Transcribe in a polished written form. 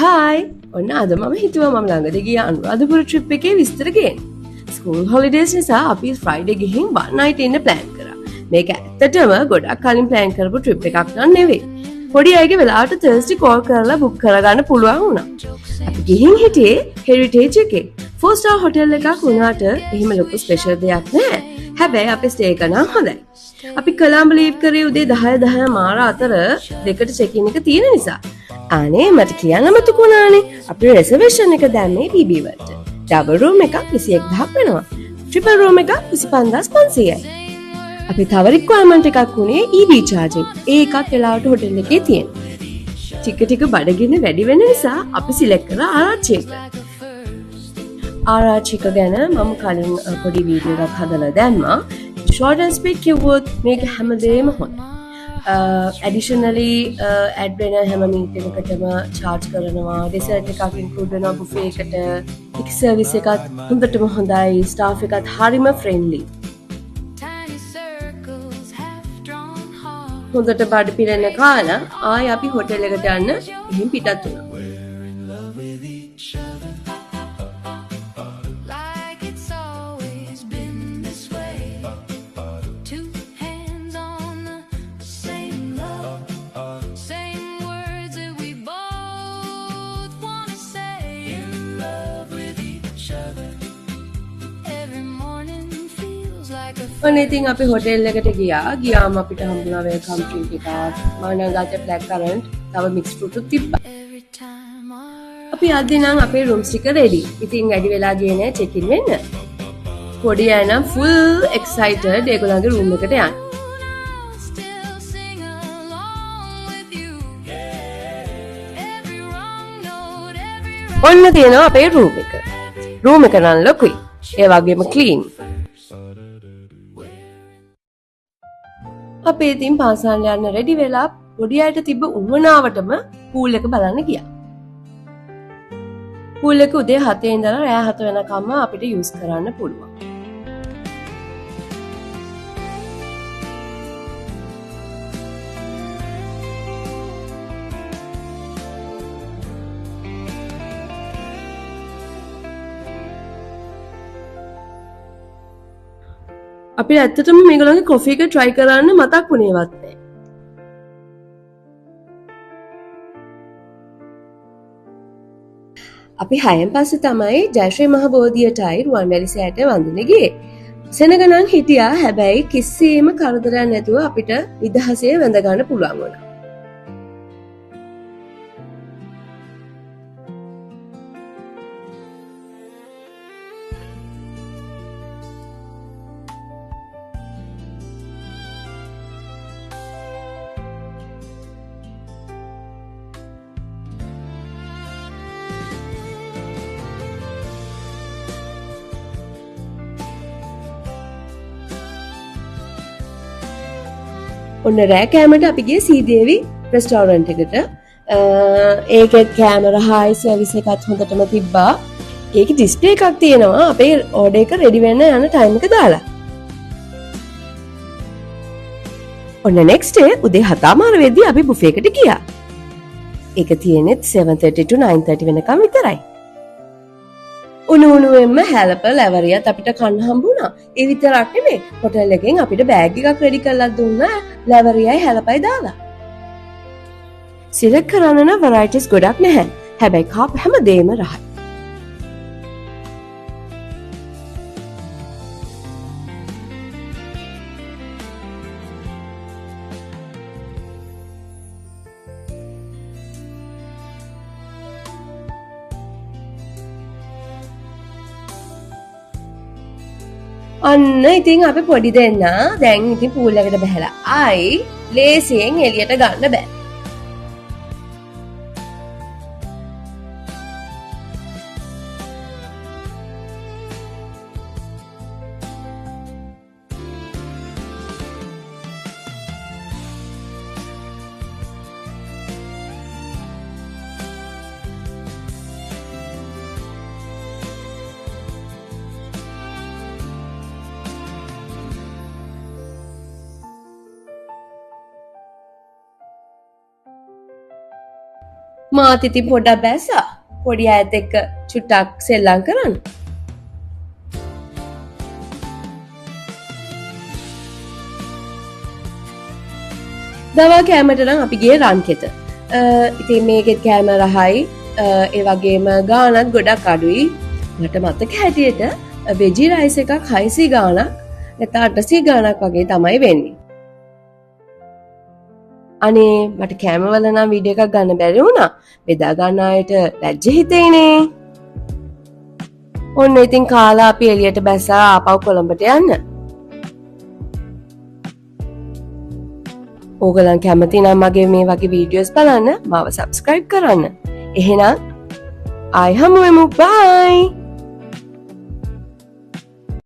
Hi ඔන්න අද මම හිතුවා මම ළඟදී ගිය අනුරාධපුර ට්‍රිප් එකේ විස්තර ගේන්න. ස්කූල් හොලිඩේස් නිසා අපි ෆ්‍රයිඩේ ගිහින් one night ඉන්න ප්ලෑන් කරා. මේක ඇත්තටම ගොඩක් කලින් ප්ලෑන් කරපු ට්‍රිප් එකක් නන් නෙවෙයි. පොඩි අයගේ වෙලාවට තර්ස්ඩේ කෝල් කරලා බුක් කරගන්න පුළුවන් වුණා. අපි ගිහින් හිටියේ හෙරිටේජ් එකේ. 4-star hotel එකක් වුණාට එහෙම ලොකු ස්පෙෂල් දෙයක් නෑ. හැබැයි අපි ස්ටේ එක නම් හොඳයි. අපි කොළඹ ලීව් කරේ උදේ 10 මාර අතර දෙකට චෙක් ඉන් එක තියෙන නිසා. අනේ මට කියන්න මතකුණානේ අපි රෙසර්වේෂන් එක දැම්මේ BB වලට. ඩබල් රූම් එකක් 21000ක් වෙනවා. ට්‍රිපල් රූම් එකක් 25500යි. අපි තව රික්වයර්මන්ට් එකක් උනේ EV charging. ඒකත් වෙලාවට හොටෙල් එකේ තියෙන. ටික බඩගින්න වැඩි වෙන නිසා අපි සිලෙක්ට් කරා ආරච්චි එක. ආරච්චි එක ගැන මම කලින් පොඩි වීඩියෝ එකක් හදලා දැම්මා. short and sweet කිව්වොත් මේක හැමදේම හොඳයි. additionally add වෙන හැම මීට් එකකටම charge කරනවා. dessert එකක් include වෙනවා buffet එකට. ticket service එකත් හොඳටම හොඳයි. staff එකත් හරිම friendly. හොඳට බඩ පිරෙන කාලා ආයි අපි හොටෙල් එකට යන්න එහෙන් පිටත් වුණා. ඔන්න ඉතින් අපි හොටෙල් එකට ගියාම අපිට හම්බුණා වෙල්කම් ඩ්‍රින්ක් එකක්, මනගාට බ්ලැක් කරන්ට්, තව මික්ස් ෆෘට් තිබ්බා. අපි යද්දී නම් අපේ රූම්ස් ටික රෙඩි. ඉතින් වැඩි වෙලා ගියේ නෑ චෙක් ඉන් වෙන්න. පොඩි අය නම් ෆුල් එක්සයිටඩ් ඒගොල්ලන්ගේ රූම් එකට යන්න. ඔන්න තියෙනවා අපේ රූම් එක. රූම් එක නම් ලොකුයි. ඒ වගේම ක්ලීන්. අපේ ඉතින් පාසල් යන්න රෙඩි වෙලා පොඩි අයට තිබ්බ උවමනාවටම පූල් එක බලන්න ගියා. පූල් එක උදේ 7 ඉඳලා රෑ 7 වෙනකම්ම අපිට යූස් කරන්න පුළුවන්. අපි ඇත්තටම මේගොල්ලන්ගේ කොෆි එක try කරන්න මතක් වුණේවත් නැහැ. අපි 6න් පස්සේ තමයි ජයශ්‍රී මහ බෝධියටයි රුවන්වැලි සෑයට වඳින්න ගියේ. සෙනග නම් හිටියා හැබැයි කිසිම කරදරයක් නැතුව අපිට නිදහසේ වැඳ ගන්න පුළුවන් වුණා. ඔන්න රෑ කෑමට අපි ගියේ සීදේවි රෙස්ටෝරන්ට් එකට. ඒකෙත් කැමරා හයි සර්විස් එකත් හොඳටම තිබ්බා. ඒකේ ඩිස්ප්ලේ එකක් තියෙනවා අපේ ඕඩර් එක රෙඩි වෙන්න යන ටයිම් එක දාලා. ඔන්න next day උදේ 7:00 වෙද්දී අපි බුෆේ එකට ගියා. ඒක තියෙන්නේ 7:30 to 9:30 වෙනකම් විතරයි. උණුවෙන්ම හැලප ලැවරියත් අපිට කන්න හම්බුණා. ඒ විතරක් නෙමෙයි හොටෙල් එකෙන් අපිට බෑග් එකක් රෙඩි කරලා දුන්නා ලැවරියයි හැලපයි දාලා. සිලෙක්ට් කරන්න නම් varieties ගොඩක් නැහැ. හැබැයි කාප් හැමදේම රහයි. ඔන්න ඉතින් අපි පොඩි දෙන්න දැන් ඉතින් පූල් එකට බහලා ආයි ලේසියෙන් එළියට ගන්න බෑ. මාත් ඉතින් පොඩ්ඩක් බැස්සා. පොඩි අයත් එක්ක චුට්ටක් සෙල්ලම් කරන්න. දවල් කෑමට නම් අපි ගියේ රන්කෙත. ඉතින් මේකෙත් කෑම රහයි. ඒ වගේම ගාණත් ගොඩක් අඩුයි. මට මතක හැටියට වෙජි රයිස් එකක් 600 ගාණක් නැත්නම් 800 ගාණක් වගේ තමයි වෙන්නේ. අනේ මට කෑමවල නම් වීඩියෝ එකක් ගන්න බැරි වුණා. බෙදා ගන්න අයට ලැජ්ජ හිතෙයිනේ. ඔන්න ඉතින් කාලා අපි එළියට බැස්සා ආපහු කොළඹට යන්න. ඕගලන් කැමති නම් මගේ මේ වගේ වීඩියෝස් බලන්න මාව සබ්ස්ක්‍රයිබ් කරන්න. එහෙනම් ආයි හමු වෙමු. බයි.